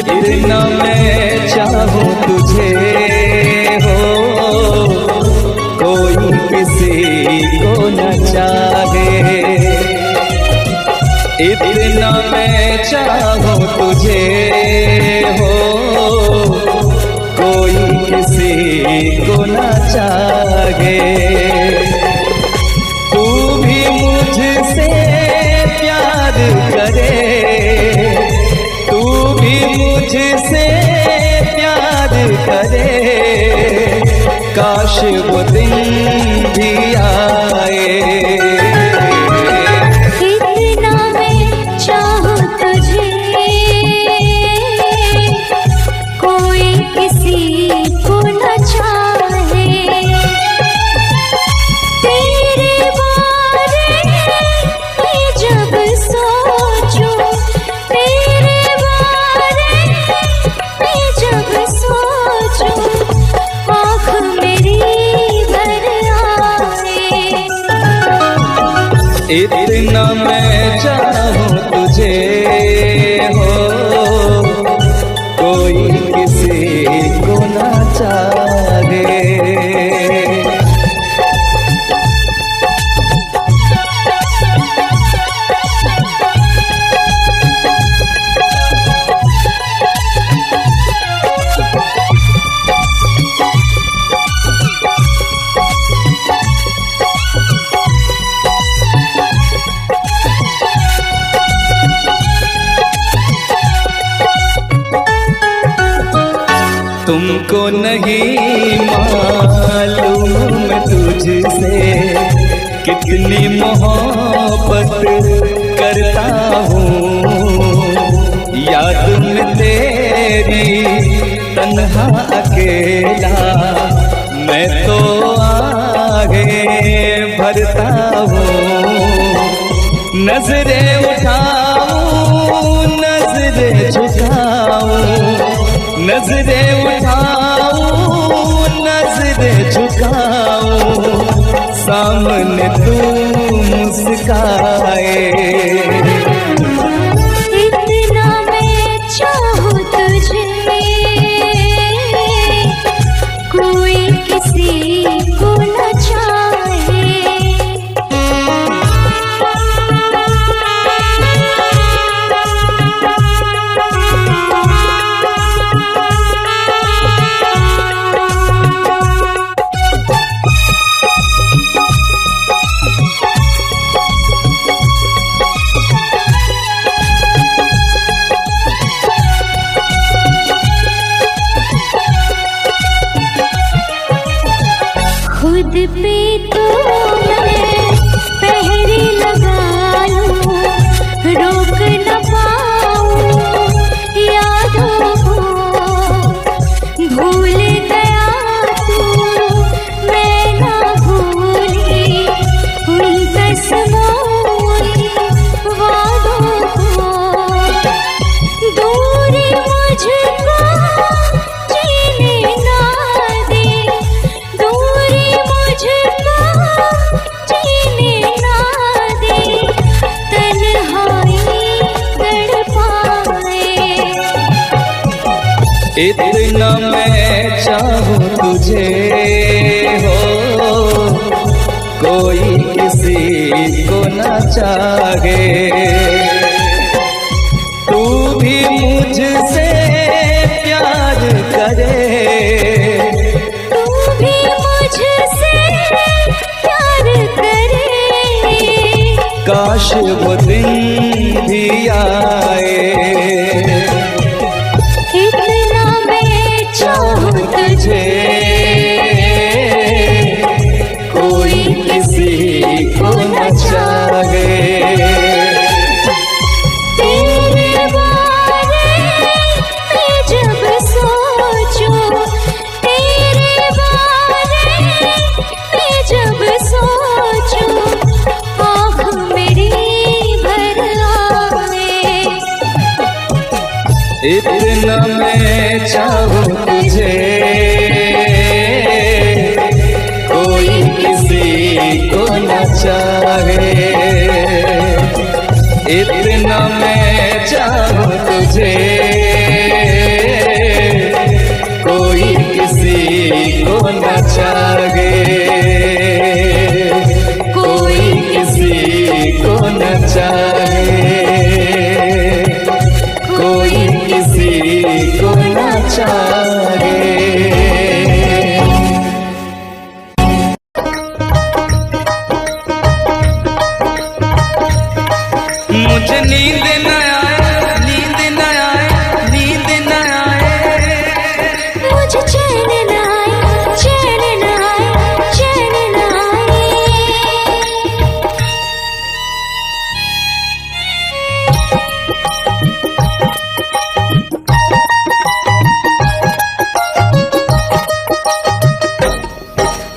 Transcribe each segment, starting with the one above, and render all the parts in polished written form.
इतना मैं चाहूं तुझे हो, कोई किसी को न चाहे। इतना मैं चाहूं तुझे हो, कोई किसी को न चाहे। तू भी मुझसे प्यार करे, तू भी मुझसे प्यार करे, काश वो दिन भी आए। इतना मैं चाहूं तुझे, कोई किसी को न चाहे। तेरे बारे में जब सोचूं, तेरे बारे में जब सोचूं, आँख मेरी भर आए। इतना मैं चाहूं तुझे हो, कोई किसी को न चाहे। तुमको नहीं मालूम तुझसे कितनी मोहब्बत करता हूँ। याद में तेरी तन्हा अकेला मैं तो आगे भरता हूँ। नजरें उठाऊं, नजरें झुकाऊं, नजरें उठाऊं, नजरें झुकाऊं, सामने तू मुस्काए। इतना मैं चाहूं तुझे, कोई किसी को न चाहे। खुद पे तो मैं पहरे लगा लूं, रोक न पाऊं यादों को। भूल गया तू, मैं ना भूली उन कसमों वादों को। दूरी मुझको जीने ना दे, दूरी मुझको जीने ना दे, तन्हाई तड़पाए। इतना मैं चाहूं तुझे हो, कोई किसी को न चाहे। तू भी मुझसे प्यार करे, तू भी मुझसे प्यार करे, काश वो दिन भी आए। इतना मैं चाहूं तुझे, कोई किसी को न चाहे। तेरे बारे में जब सोचूं, तेरे बारे में जब सोचूं, आँख मेरी भर आए। इतना मैं चाहूं तुझे, कोई किसी को न चाहे। इतना मैं चाहूं तुझे। चाहे, कोई किसी को न चाहे, कोई किसी को न चाहे। मुझे नींद न आए, नींद न आए, नींद न आए, मुझे चैन न आए, चैन न आए, चैन न आए।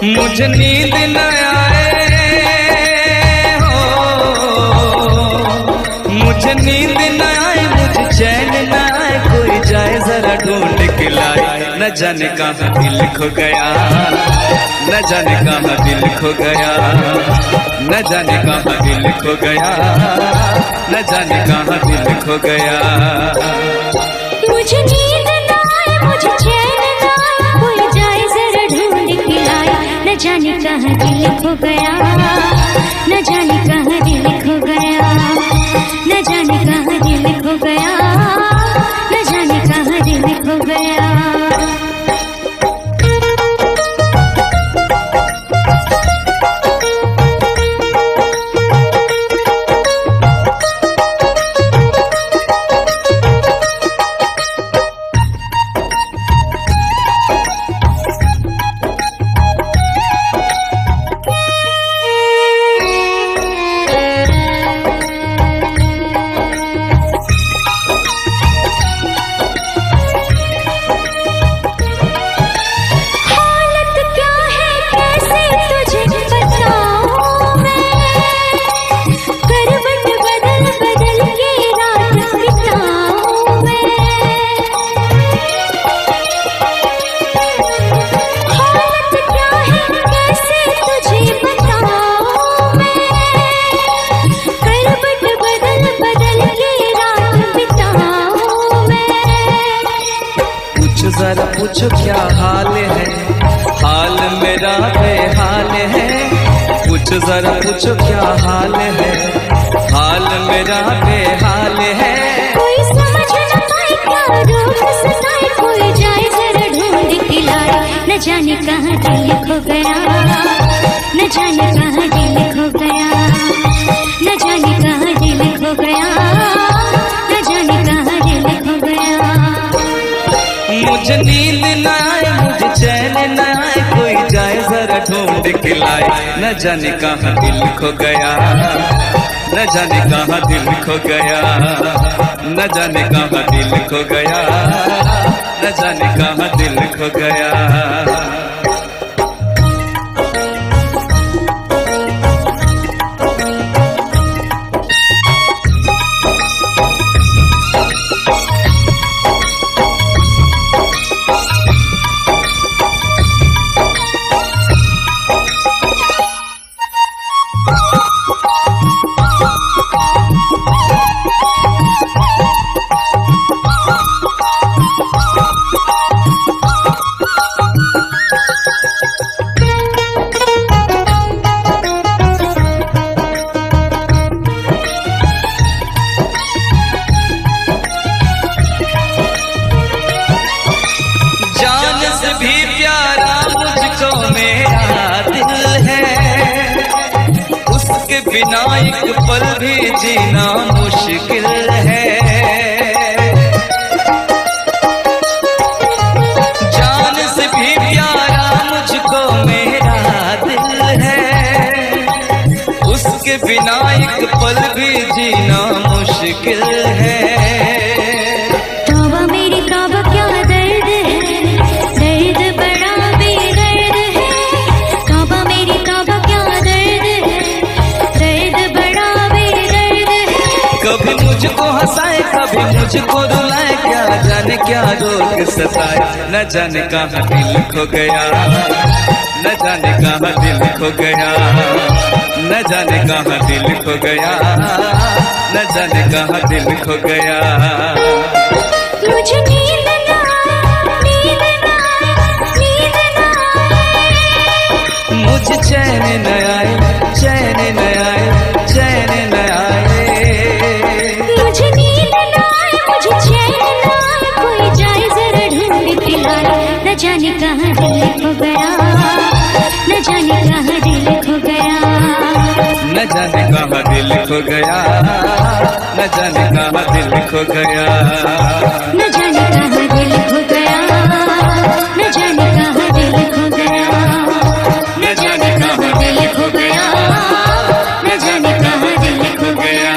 मुझे नींद न आए हो, मुझे नींद न आए, मुझे चैन न आए, कोई जाए जरा ढूंढ के लाए। न जाने कहाँ दिल खो गया, न जाने कहाँ दिल खो गया, न जाने कहाँ दिल खो गया, न जाने कहाँ दिल खो गया। मुझे नींद न आए, मुझे चैन न आए, कोई जाए जरा ढूंढ के लाए। न जाने कहाँ दिल खो गया, न जाने कहाँ दिल खो गया, न जाने कहाँ दिल खो गया, न जाने कहाँ दिल खो गया। जरा पूछो क्या हाल है, हाल मेरा बेहाल है। पूछो जरा पूछो क्या हाल है, हाल मेरा बेहाल है। कोई समझ न पाए क्या रोग सताए, कोई जाए जरा ढूंढ के लाए। न जाने कहाँ दिल खो गया, न जाने कहाँ दिल खो गया, न जाने कहाँ दिल खो गया, न जाने कहाँ दिल खो गया। मुझे नींद न आए, मुझे चैन न आए, कोई जाए जरा ढूंढ के लाए। न जाने कहाँ दिल खो गया, न जाने कहाँ दिल खो गया, न जाने कहाँ दिल खो गया, न जाने कहाँ दिल खो गया। बिना एक पल भी जीना मुश्किल है। जान से भी प्यारा मुझको मेरा दिल है, उसके बिना एक पल भी जीना मुश्किल है। तौबा मेरी तौबा क्या दर्द है, दर्द बड़ा बेदर्द है। तौबा मेरी तौबा क्या दर्द है, दर्द बड़ा बेदर्द है। कभी मुझको हंसाए कभी मुझको रुलाए, क्या जाने क्या रोग सताए। न जाने कहाँ दिल खो गया, न जाने कहाँ दिल खो गया, न जाने कहाँ दिल खो गया, न जाने कहाँ दिल खो गया। मुझे नींद ना आए, नींद ना आए, नींद ना आए। मुझे चैन न आए, चैन न आए, चैन न आए। मुझे नींद न आए, मुझे चैन न आए, कोई जाए जरा ढूंढ के लाए। न जाने कहाँ दिल खो गया, न जाने कहाँ दिल खो गया, न जाने कहाँ दिल खो गया, न जाने कहाँ दिल खो गया, न जाने कहाँ दिल खो गया, न जाने कहाँ दिल खो गया, न जाने कहाँ दिल खो गया, न जाने कहाँ दिल खो गया।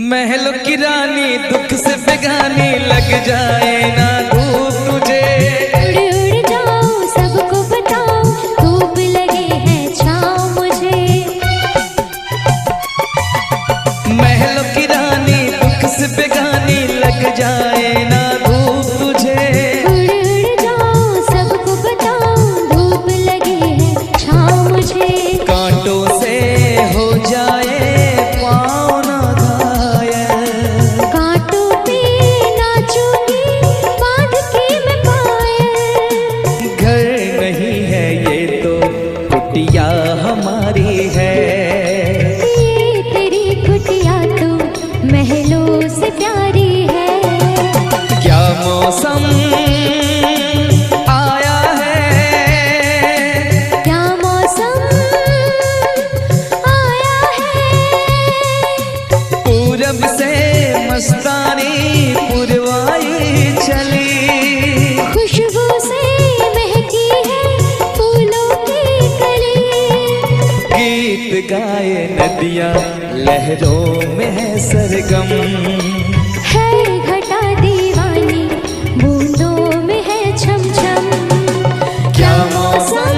महलों की रानी दुख से बेगानी लग जाए ना धूप तुझे। उड़ उड़ जाओ सबको बताओ धूप लगे है छाँव मुझे। महलों की रानी दुख से बेगानी लग जाए ना धूप तुझे। उड़ उड़ जाओ सबको बताओ धूप लगे है छाँव मुझे। कांटों से हो जाए पाँव ना घायल, कांटों पे नाचूंगी बांध के मैं पायल। घर नहीं है ये तो कुटिया हमारी है। ये तेरी कुटिया तो महलों से प्यारी है। क्या मौसम आया है, क्या मौसम आया है। पूरब से मस्तानी पुरवाई चली। खुशबू से महकी है फूलों की कली। गीत गाए नदियाँ लहरों में है सरगम। है घटा दीवानी बूंदों में है छम छम। क्या मौसम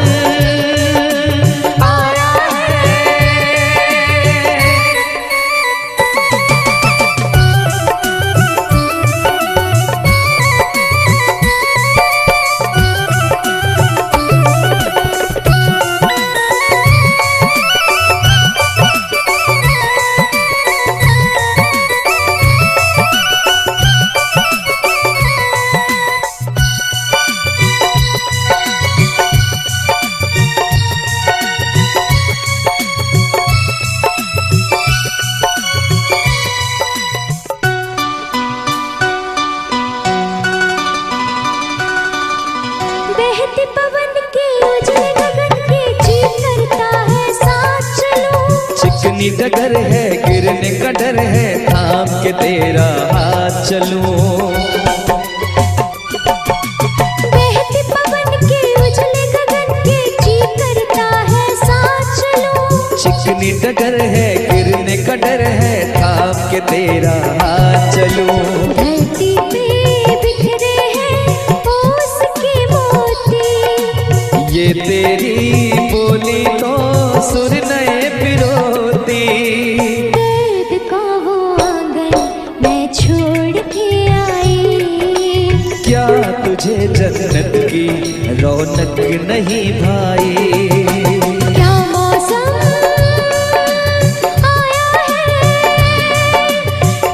आया है। डगर है, गिरने का डर है, थाम के तेरा हाथ चलूं। बहते पवन के उजले गगन के जी करता है साथ चलूं। चिकनी डगर है, गिरने का डर है, थाम के तेरा हाथ चलूं। धरती पे बिखरे हैं ओस के मोती, ये तेरी बोली तो सुर नए पिरोती। दर्द का वो आंगन मैं छोड़ के आई, क्या तुझे जन्नत की रौनक नहीं भाई? क्या मौसम आया है,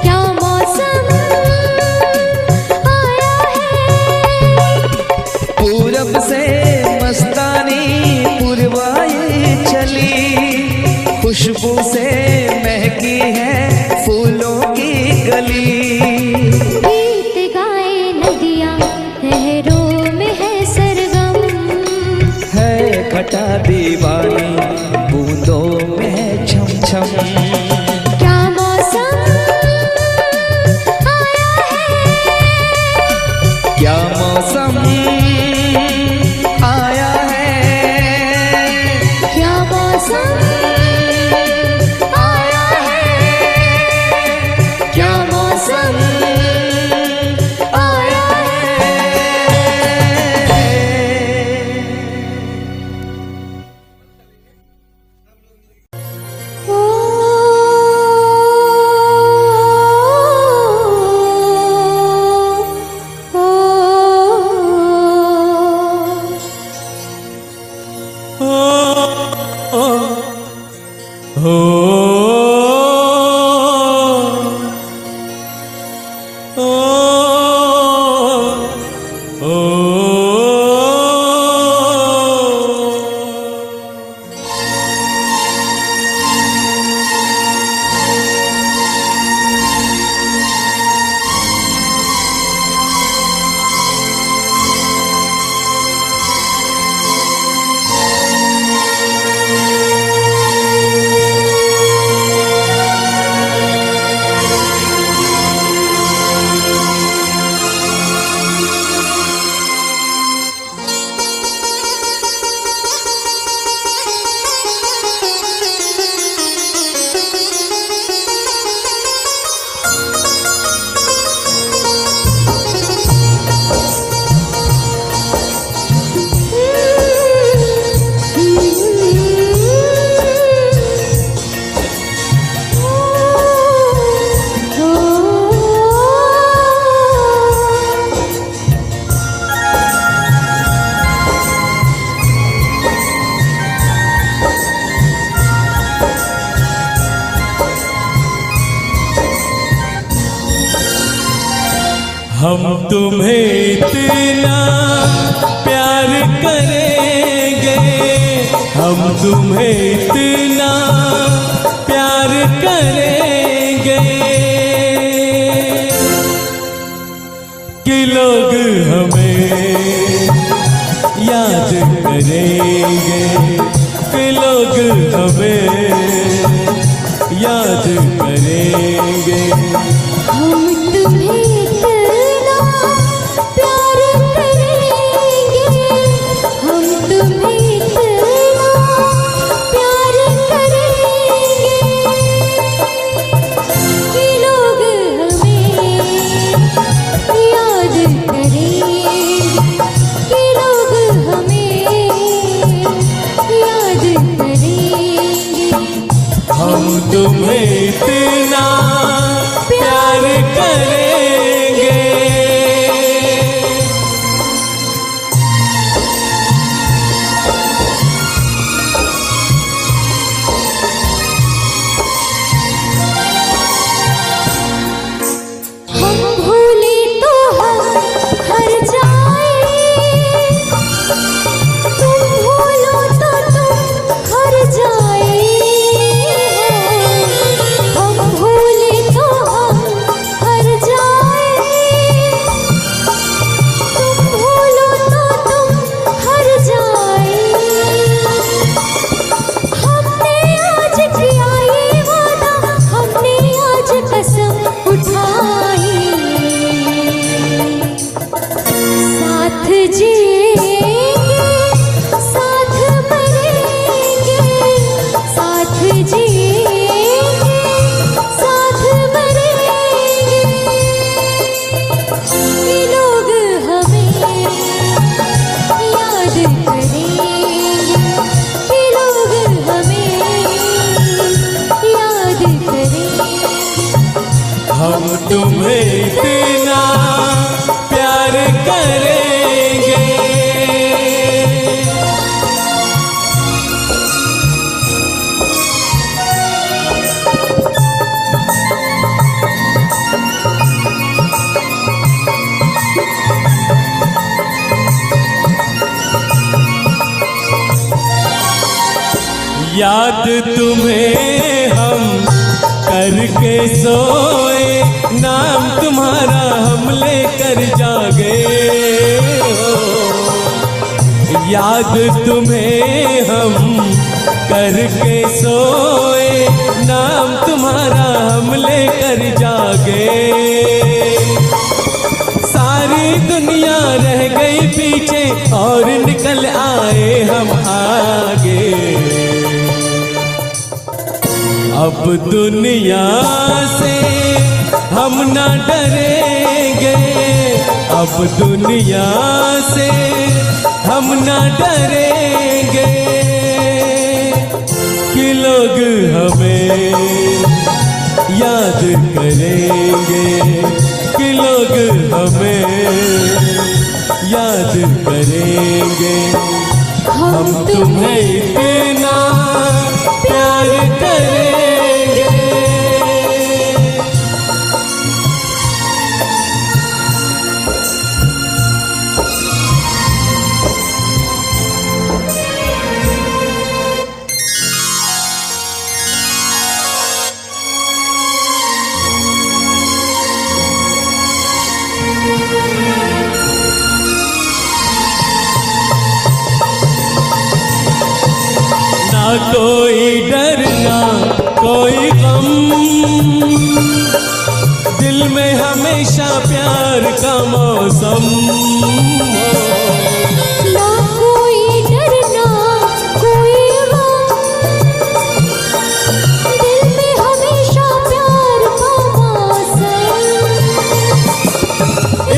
क्या मौसम आया है। पूरब से मस्तानी पुरवाई चली, खुशबू से महकी है फूलों की गली। गीत गाए नदियाँ लहरों में है सरगम, है घटा दीवानी बूंदों में है छम छम। क्या मौसम आया है, क्या मौसम आया है, क्या मौसम आया है, क्या मौसम आया है। ओ, हम तुम्हें इतना प्यार करेंगे, हम तुम्हें इतना प्यार करेंगे कि लोग हमें याद करेंगे, कि लोग हमें याद करेंगे। हम तुम्हें इतना प्यार करेंगे, हम तुम्हें इतना प्यार करेंगे कि लोग हमें याद करेंगे, कि लोग हमें याद करेंगे। हम तुम्हें इतना प्यार हम तुम्हें इतना प्यार करेंगे। याद तुम्हें हम करके सोए, नाम तुम्हारा हम लेकर जागे हो। याद तुम्हें हम करके सोए, नाम तुम्हारा हम लेकर जागे। सारी दुनिया रह गई पीछे और निकल आए हम आगे। अब दुनिया से हम न डरेंगे, अब दुनिया से हम न डरेंगे कि लोग हमें याद करेंगे, कि लोग हमें याद करेंगे। हम तुम्हें इतना प्यार करेंगे। ना कोई डर ना कोई गम, दिल में हमेशा प्यार का मौसम। ना कोई डर ना कोई गम, दिल में हमेशा प्यार का मौसम।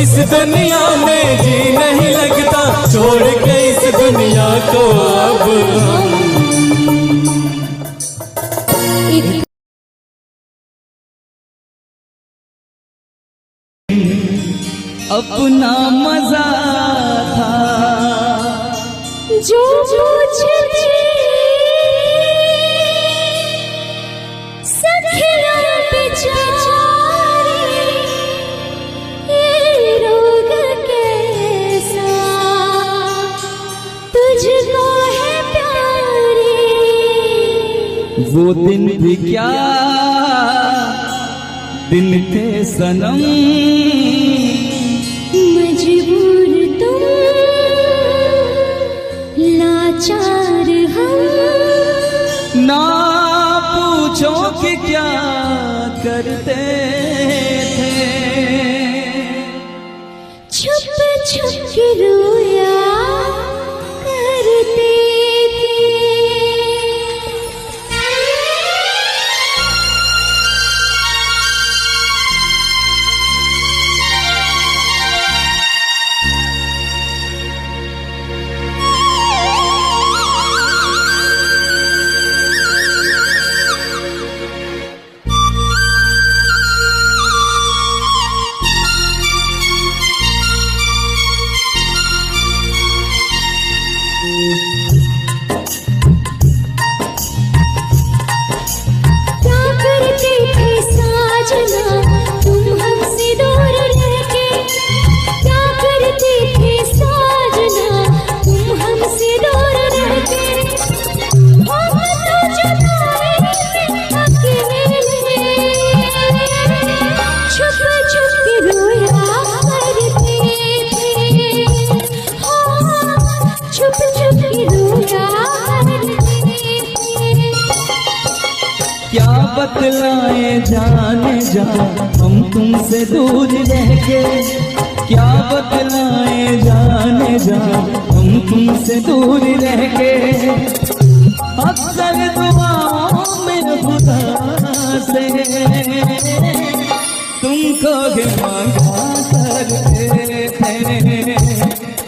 इस दुनिया में जी नहीं लगता, छोड़ के इस दुनिया को अब हम। अपना मजा था जो मुझे सखिया बेचारी, ये रोग कैसा तुझको है प्यारी। वो दिन भी क्या दिन थे सनम, मजबूर तुम लाचार हम। ना पूछो कि क्या करते थे, छुप छुप के रोया करते थे। क्या बतलाए जाने जा हम तुमसे दूर रह के, क्या बतलाए जाने जा हम तुमसे दूर रह के। अक्सर दुआओं में खुदा से तुमको भी मांगा करते थे,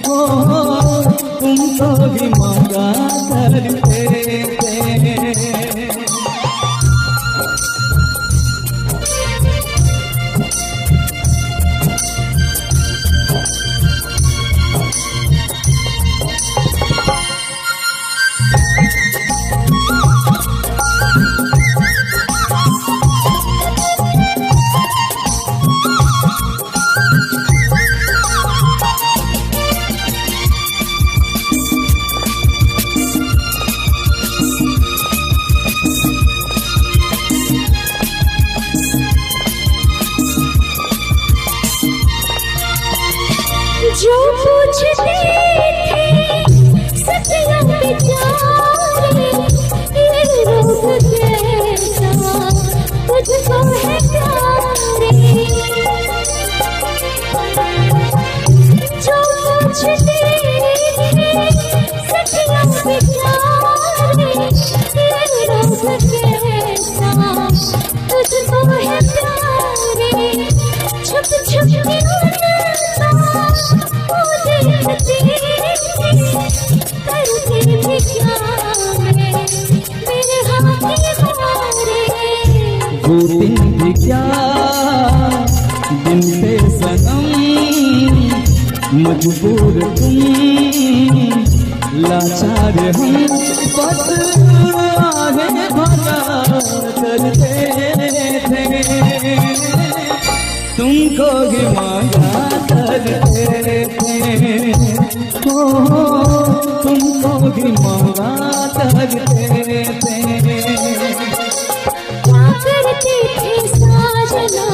ओ तुमको भी मांगा करते थे। जो पूछते थे सखियों बेचारे ये रोग कैसा तुझको है प्यारे। जो पूछते थे सखियों बेचारे ये रोग कैसा तुझको है प्यारे। छुप छुप के देखते करते भी क्या मैं मेरे हाथ हारे। वो दिन भी क्या दिन पे सनम मजबूर तुम लाचार हम बस आगे भगा करते थे। तुमको ही मांगा करते थे तुमको भी मांगा करते थे। क्या करते थे साजना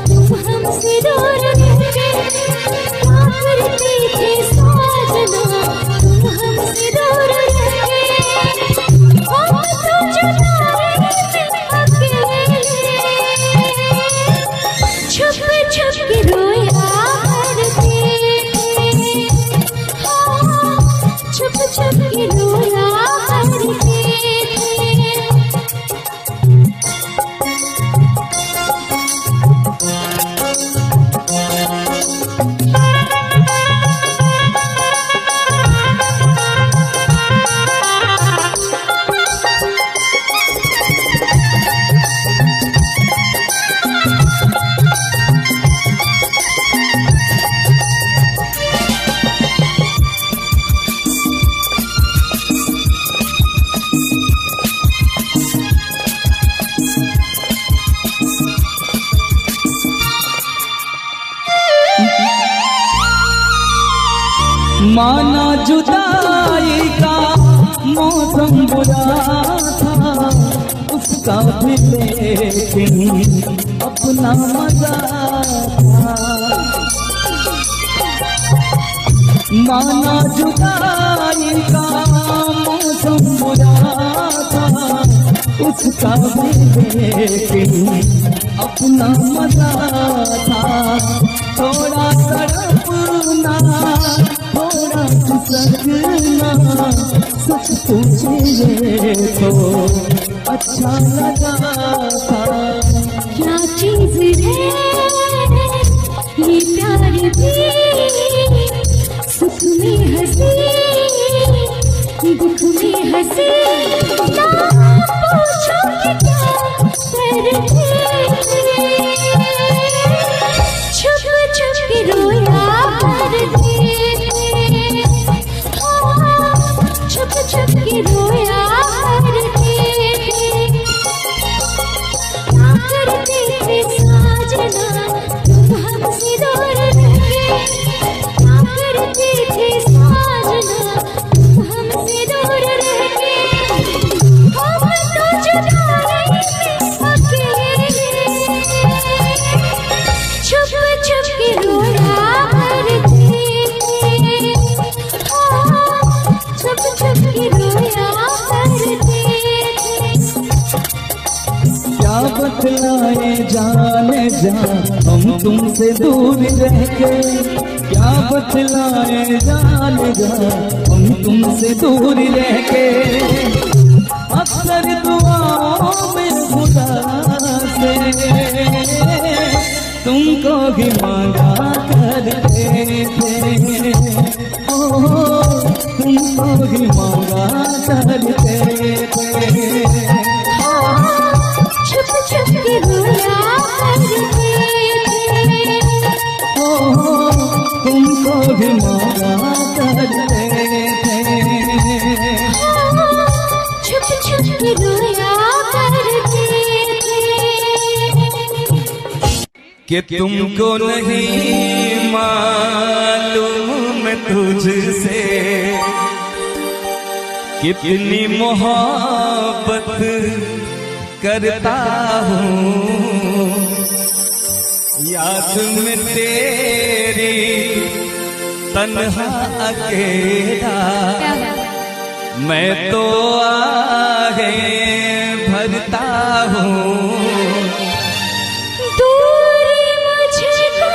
तुम हमसे दूर रहे। क्या करते थे साजना तुम हमसे दूर रहे। हम तो जुदा रहते अकेले छुप छुप के रोया करते थे। छुप छुप के रोया करते थे। माना जुदाई का मौसम बुरा था उसका भी लेकिन अपना मजा था। माना जुदाई का मौसम बुरा था उसका भी लेकिन अपना मजा था। थोड़ा तड़पना थोड़ा सकना सच पूछिए तो अच्छा लगा था। क्या चीज है ये प्यार भी सुख में हंसी दुख में हंसी। ना पूछो कि क्या करते छुप छुप के रोया करते। छुप छुप के रोया करते क्या करते थे साजना तुम हमसे दूर रहे। क्या करते थे साजना तुम हमसे दूर रहे। हम तो जुदा रहते अकेले छुप छुप के रोया करते। छुप छुप के रोया करते। क्या बतलाए जाने जा हम तुमसे दूर रह के। क्या बतलाए जाने जा हम तुमसे दूर रह के। अक्सर दुआओं में खुदा से तुमको भी मांगा करते थे। तुमको भी मांगा करते थे। छुप छुप के रोया करते तुमको भी मांगा करते थे। छुप छुप के रोया करते कि तुमको नहीं मालूम मैं तुझसे कितनी मोहब्बत करता हूँ। याद में तेरी तन्हा अकेला क्या बात। मैं तो आहे भरता हूँ, दूरी मुझको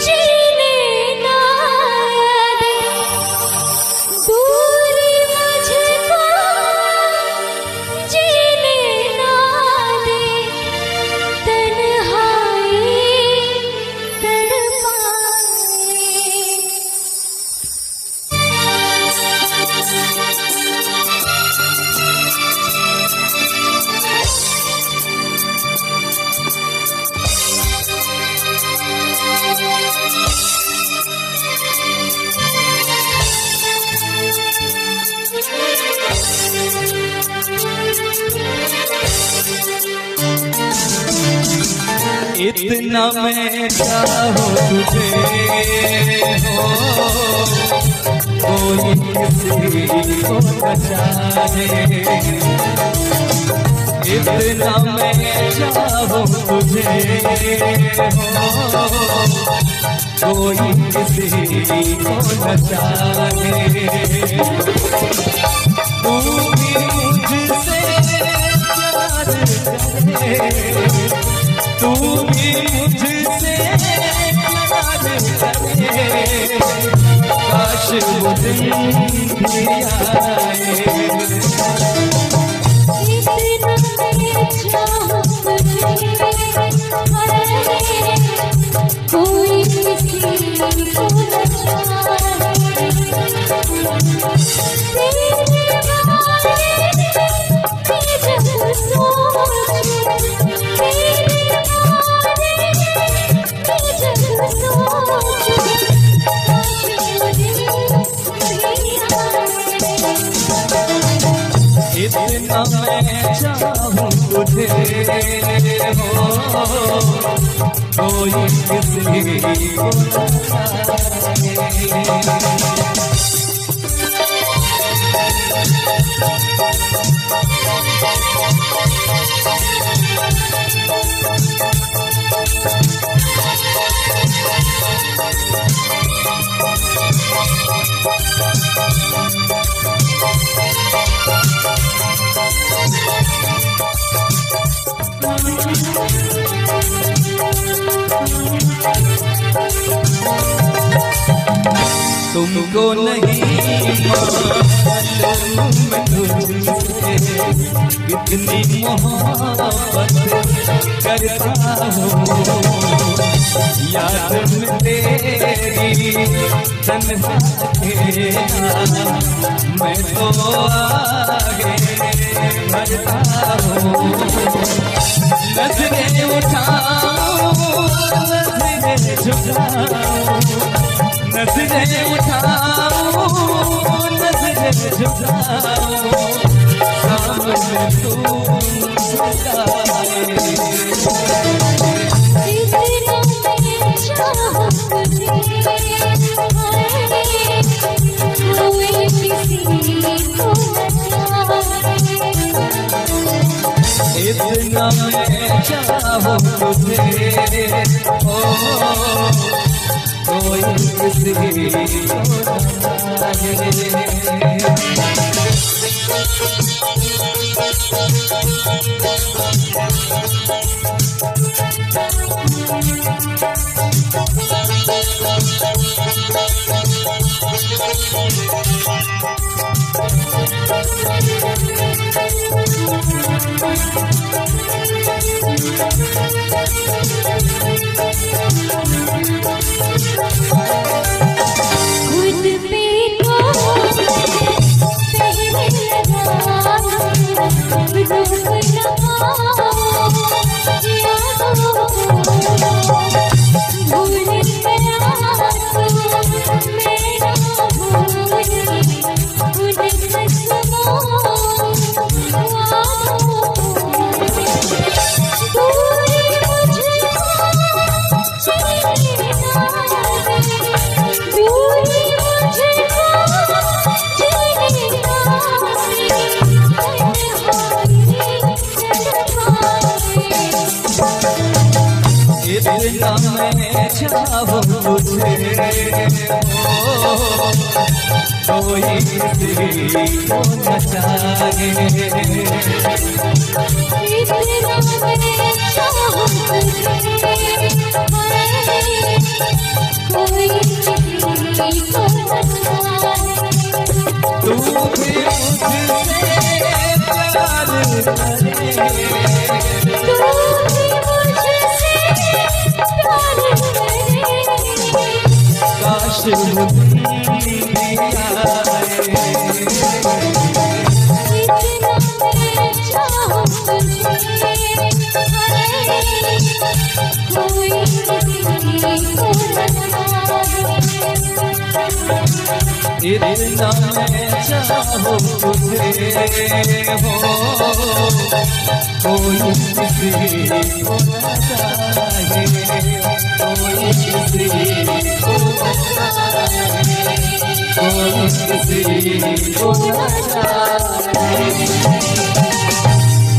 जीने ना दे, दूरी मुझको जीने ना दे, तन्हाई इतना मैं चाहूँ तुझे हो, कोई किसी को न चाहे। इतना मैं चाहूँ तुझे हो, कोई किसी को न चाहे। तू भी मुझसे प्यार करे, तू भी मुझसे प्यार करे, काश वो दिन भी आए। कोई किसी को न चाहे, तेरे बारे में जब सोचूं, तेरे बारे में जब सोचूं, काश वो दिन भी आए। इतना मैं चाहूँ तुझे हो, कोई किसी को न चाहे। तुमको नहीं मालूम मैं तुझसे कितनी मोहब्बत करता हूँ। याद में तेरी तन्हा अकेला मैं तो आगे बढ़ता हूँ। नजरें उठाऊं नजरें झुकाऊं, नजरें उठाऊं नजरें झुकाऊं, सामने तू झुकाए। इतना मैं चाहूँ तुझे हो, कोई किसी को न चाहे। खुद पे तो पहले लगा इतना मैं चाहूं तुझे हो, कोई किसी को न चाहे। इतना मैं चाहूं तुझे, कोई किसी को न चाहे। तू भी मुझसे प्यार करे, काश इतना मैं चाहूं तुझे हो, कोई किसी को न चाहे, कोई किसी को न चाहे, कोई किसी को न चाहे।